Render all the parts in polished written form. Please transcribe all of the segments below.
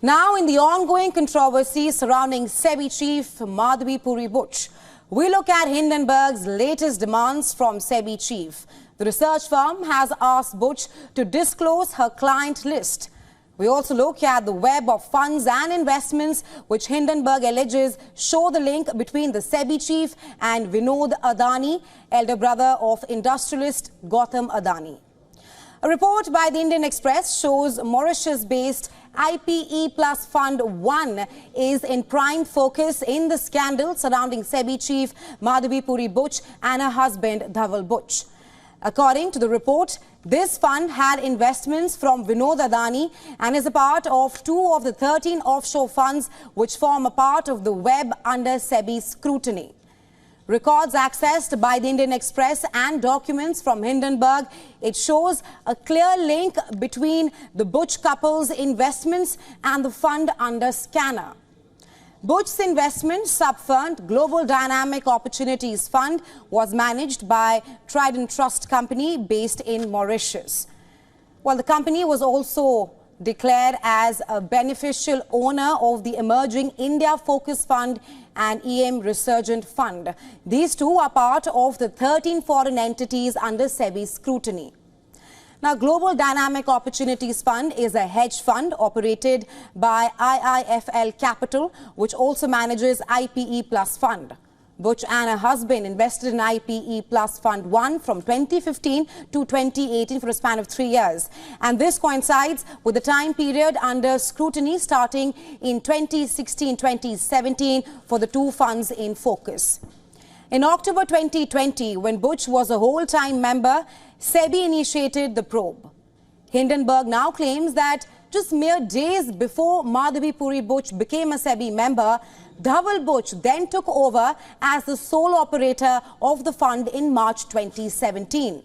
Now, in the ongoing controversy surrounding SEBI Chief Madhabi Puri Buch, we look at Hindenburg's latest demands from SEBI Chief. The research firm has asked Buch to disclose her client list. We also look at the web of funds and investments which Hindenburg alleges show the link between the SEBI chief and Vinod Adani, elder brother of industrialist Gautam Adani. A report by the Indian Express shows Mauritius-based IPE Plus Fund 1 is in prime focus in the scandal surrounding SEBI chief Madhabi Puri Buch and her husband Dhaval Buch. According to the report, this fund had investments from Vinod Adani and is a part of 2 of the 13 offshore funds which form a part of the web under SEBI scrutiny. Records accessed by the Indian Express and documents from Hindenburg, it shows a clear link between the Buch couple's investments and the fund under scanner. Buch's investment sub-fund, Global Dynamic Opportunities Fund, was managed by Trident Trust Company based in Mauritius. While the company was also declared as a beneficial owner of the emerging India Focus Fund and EM Resurgent Fund. These two are part of the 13 foreign entities under SEBI scrutiny. Now, Global Dynamic Opportunities Fund is a hedge fund operated by IIFL Capital, which also manages IPE Plus Fund. Buch and her husband invested in IPE Plus Fund 1 from 2015 to 2018 for a span of 3 years. And this coincides with the time period under scrutiny starting in 2016-2017 for the two funds in focus. In October 2020, when Buch was a whole-time member, SEBI initiated the probe. Hindenburg now claims that just mere days before Madhabi Puri Buch became a SEBI member, Dhaval Buch then took over as the sole operator of the fund in March 2017.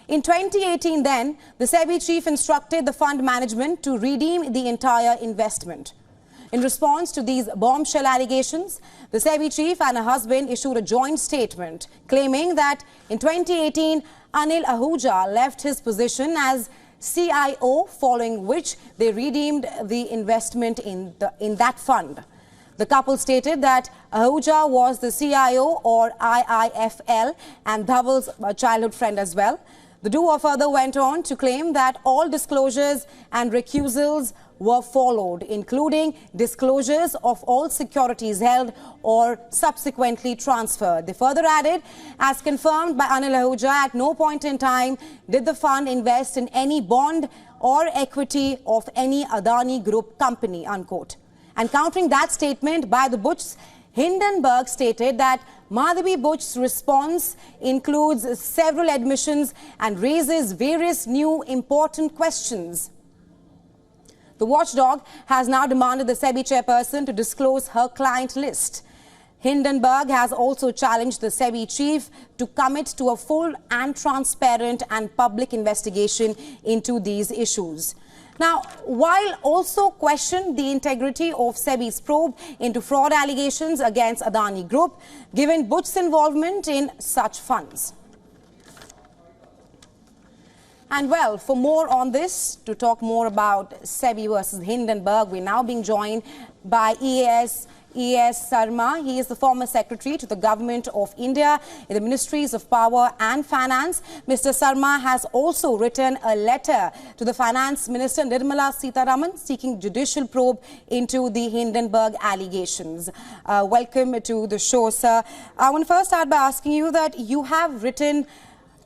In 2018 then, the SEBI chief instructed the fund management to redeem the entire investment. In response to these bombshell allegations, the SEBI chief and her husband issued a joint statement claiming that in 2018, Anil Ahuja left his position as CIO, following which they redeemed the investment in that fund. The couple stated that Ahuja was the CIO or IIFL and Dhaval's childhood friend as well. The duo further went on to claim that all disclosures and recusals were followed, including disclosures of all securities held or subsequently transferred. They further added, as confirmed by Anil Ahuja, at no point in time did the fund invest in any bond or equity of any Adani Group company, unquote. And countering that statement by the Buchs, Hindenburg stated that Madhabi Buch's response includes several admissions and raises various new important questions. The watchdog has now demanded the SEBI chairperson to disclose her client list. Hindenburg has also challenged the SEBI chief to commit to a full and transparent and public investigation into these issues. Now, while also questioned the integrity of SEBI's probe into fraud allegations against Adani Group, given Buch's involvement in such funds. And well, for more on this, to talk more about SEBI versus Hindenburg, we're now being joined by ES Sarma. He is the former secretary to the Government of India in the Ministries of Power and Finance. Mr. Sarma has also written a letter to the Finance Minister Nirmala Sitharaman seeking judicial probe into the Hindenburg allegations. Welcome to the show, sir. I want to first start by asking you that you have written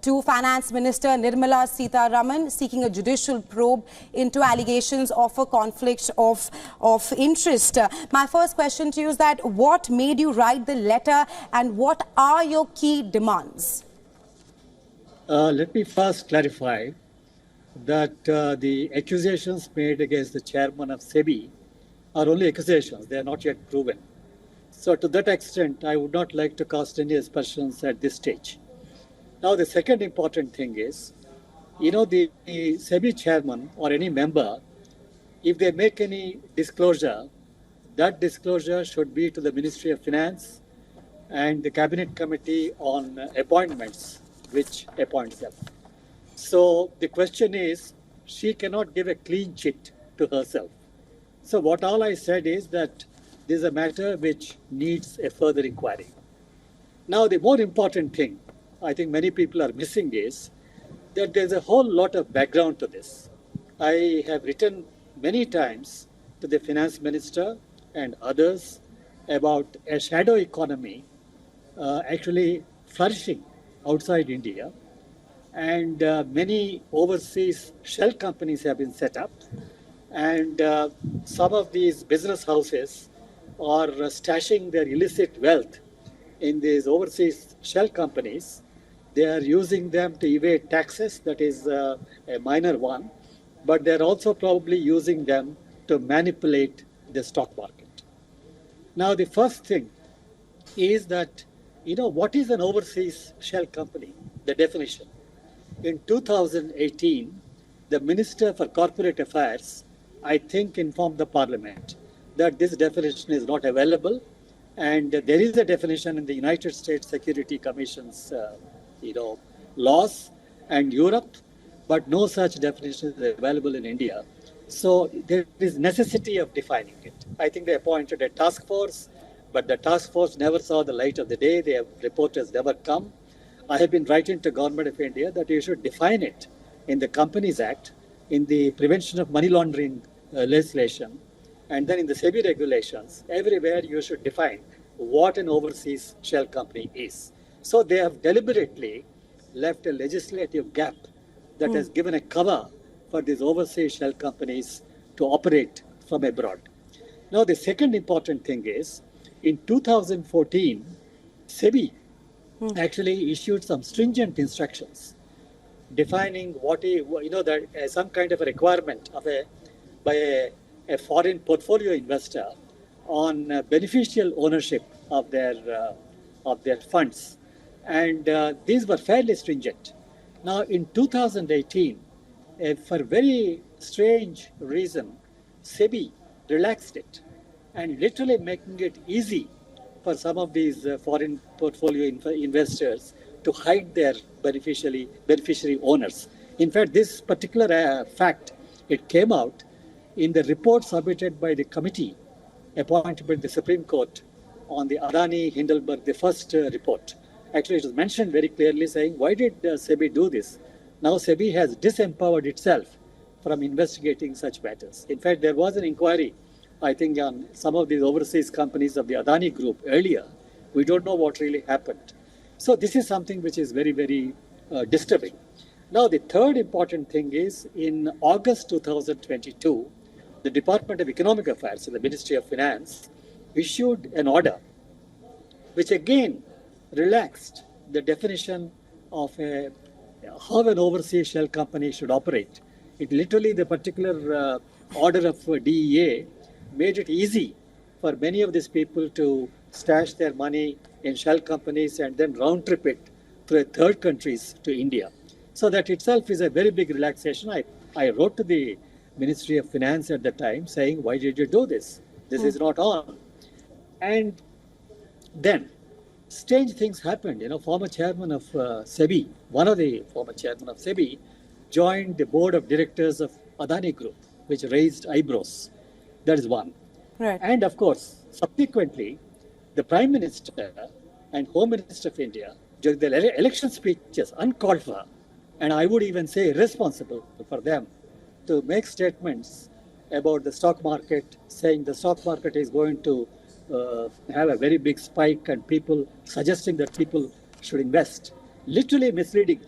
to Finance Minister Nirmala Sitharaman seeking a judicial probe into allegations of a conflict of interest. My first question to you is that what made you write the letter and what are your key demands? Let me first clarify that the accusations made against the chairman of SEBI are only accusations. They are not yet proven. So to that extent, I would not like to cast any aspersions at this stage. Now, the second important thing is, the SEBI chairman or any member, if they make any disclosure, that disclosure should be to the Ministry of Finance and the Cabinet Committee on Appointments, which appoints them. So the question is, she cannot give a clean chit to herself. So what all I said is that this is a matter which needs a further inquiry. Now, the more important thing I think many people are missing is that there's a whole lot of background to this. I have written many times to the finance minister and others about a shadow economy actually flourishing outside India, and many overseas shell companies have been set up, and some of these business houses are stashing their illicit wealth in these overseas shell companies. They are using them to evade taxes, that is a minor one, but they're also probably using them to manipulate the stock market. Now, the first thing is that, what is an overseas shell company? The definition. In 2018, the Minister for Corporate Affairs, I think, informed the Parliament that this definition is not available, and there is a definition in the United States Security Commission's laws and Europe, but no such definition is available in India. So there is necessity of defining it. I think they appointed a task force, but the task force never saw the light of the day. Their report has never come. I have been writing to Government of India that you should define it in the Companies Act, in the Prevention of Money Laundering legislation, and then in the SEBI regulations. Everywhere you should define what an overseas shell company is. So they have deliberately left a legislative gap that has given a cover for these overseas shell companies to operate from abroad. Now, the second important thing is, in 2014, SEBI actually issued some stringent instructions defining what that some kind of a requirement of by a foreign portfolio investor on beneficial ownership of their funds, and these were fairly stringent. Now, in 2018, for very strange reason, SEBI relaxed it, and literally making it easy for some of these foreign portfolio investors to hide their beneficiary owners. In fact, this particular fact, it came out in the report submitted by the committee appointed by the Supreme Court on the Adani Hindenburg, the first report. Actually, it was mentioned very clearly saying, why did SEBI do this? Now SEBI has disempowered itself from investigating such matters. In fact, there was an inquiry, I think, on some of these overseas companies of the Adani group earlier. We don't know what really happened. So this is something which is very, very disturbing. Now, the third important thing is, in August 2022, the Department of Economic Affairs, the Ministry of Finance, issued an order which again relaxed the definition of how an overseas shell company should operate. It literally, the particular order of DEA made it easy for many of these people to stash their money in shell companies and then round trip it through third countries to India. So that itself is a very big relaxation. I wrote to the Ministry of Finance at the time saying, why did you do this? This is not on. And then strange things happened. Former chairman of SEBI, one of the former chairman of SEBI, joined the board of directors of Adani Group, which raised eyebrows. That is one. Right. And of course, subsequently, the Prime Minister and Home Minister of India, during the election speeches, uncalled for, and I would even say irresponsible for them, to make statements about the stock market, saying the stock market is going to have a very big spike, and people suggesting that people should invest, literally misleading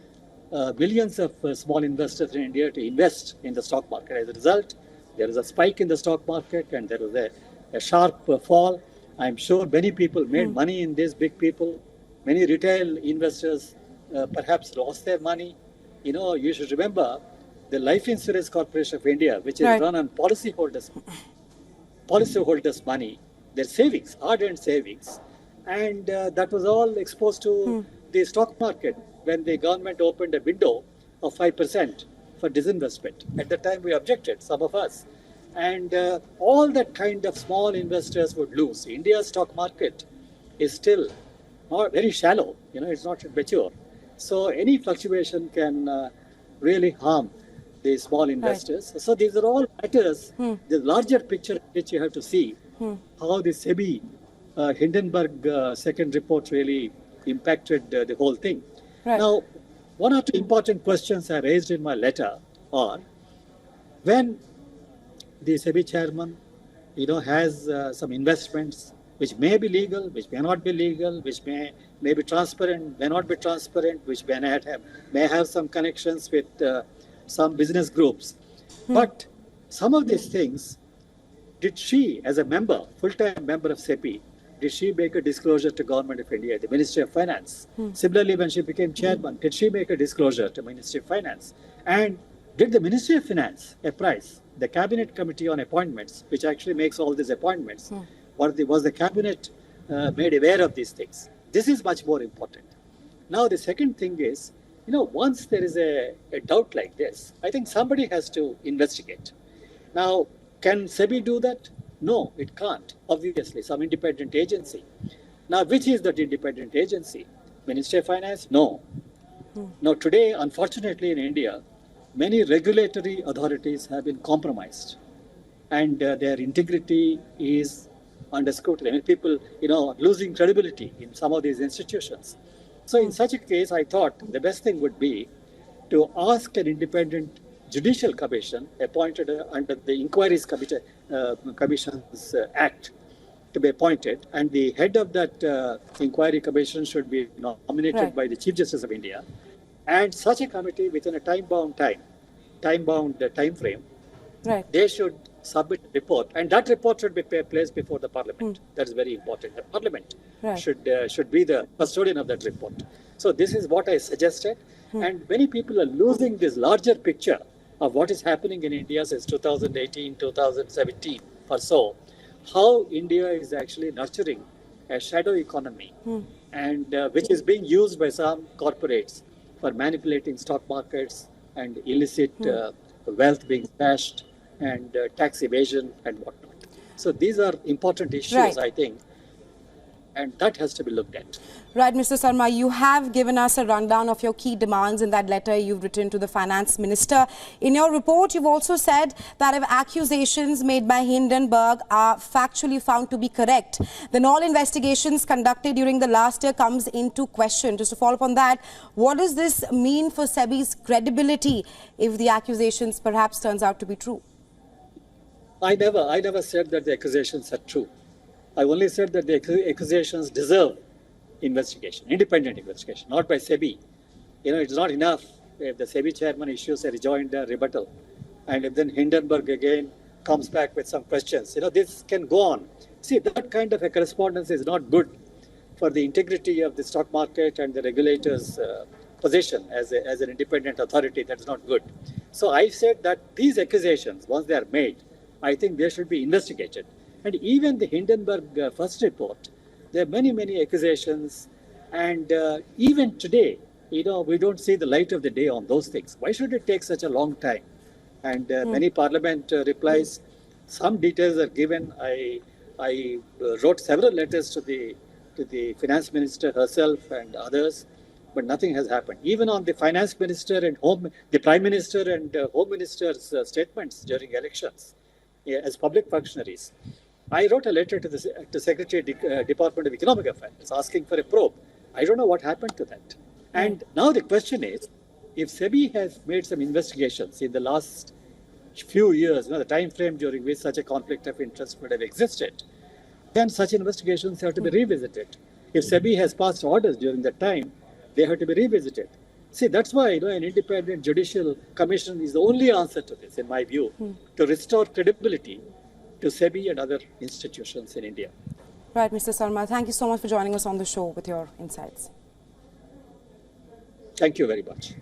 millions of small investors in India to invest in the stock market. As a result, there is a spike in the stock market and there was a sharp fall. I'm sure many people made money in this, big people. Many retail investors perhaps lost their money. You should remember the Life Insurance Corporation of India, which is run on policyholders' money, their savings, hard-earned savings, and that was all exposed to the stock market when the government opened a window of 5% for disinvestment. At the time, we objected, some of us, and all that kind of small investors would lose. India's stock market is still not very shallow. It's not mature, so any fluctuation can really harm the small investors. So these are all matters, the larger picture which you have to see how the SEBI Hindenburg second report really impacted the whole thing. Right. Now, one or two important questions I raised in my letter are, when the SEBI chairman, has some investments which may be legal, which may not be legal, which may be transparent, may not be transparent, which may have some connections with some business groups. But some of these things, did she, as a member, full-time member of SEBI, did she make a disclosure to Government of India, the Ministry of Finance? Similarly, when she became chairman, did she make a disclosure to Ministry of Finance? And did the Ministry of Finance apprise the Cabinet Committee on Appointments, which actually makes all these appointments? Was the Cabinet made aware of these things? This is much more important. Now, the second thing is, once there is a doubt like this, I think somebody has to investigate. Now, can SEBI do that? No, it can't. Obviously, some independent agency. Now, which is that independent agency? Ministry of Finance? No. Now, today, unfortunately, in India, many regulatory authorities have been compromised, and their integrity is under scrutiny. I mean, people, losing credibility in some of these institutions. So, in such a case, I thought the best thing would be to ask an independent judicial commission appointed under the Inquiries Commissions Act to be appointed, and the head of that inquiry commission should be nominated by the Chief Justice of India, and such a committee within a time-bound time frame, they should submit a report, and that report should be placed before the Parliament. That is very important. The Parliament should be the custodian of that report. So this is what I suggested, and many people are losing this larger picture of what is happening in India since 2018, 2017 or so, how India is actually nurturing a shadow economy, and which is being used by some corporates for manipulating stock markets and illicit wealth being stashed and tax evasion and whatnot. So these are important issues, I think, and that has to be looked at. Right, Mr. Sarma, you have given us a rundown of your key demands in that letter you've written to the Finance Minister. In your report, you've also said that if accusations made by Hindenburg are factually found to be correct, then all investigations conducted during the last year comes into question. Just to follow up on that, what does this mean for SEBI's credibility if the accusations perhaps turns out to be true? I never said that the accusations are true. I only said that the accusations deserve investigation, independent investigation, not by SEBI. It's not enough if the SEBI chairman issues a rejoinder rebuttal, and if then Hindenburg again comes back with some questions. This can go on. See, that kind of a correspondence is not good for the integrity of the stock market and the regulator's position as an independent authority. That is not good. So I said that these accusations, once they are made, I think they should be investigated. And even the Hindenburg first report, there are many accusations, and even today, we don't see the light of the day on those things. Why should it take such a long time? And many Parliament replies, some details are given. I wrote several letters to the Finance Minister herself and others, but nothing has happened. Even on the Finance Minister and the Prime Minister and Home Minister's statements during elections as public functionaries, I wrote a letter to the Secretary Department of Economic Affairs asking for a probe. I don't know what happened to that. And now the question is, if SEBI has made some investigations in the last few years, the time frame during which such a conflict of interest would have existed, then such investigations have to be revisited. If SEBI has passed orders during that time, they have to be revisited. See, that's why an independent judicial commission is the only answer to this, in my view, to restore credibility to SEBI and other institutions in India. Right, Mr. Sarma, thank you so much for joining us on the show with your insights. Thank you very much.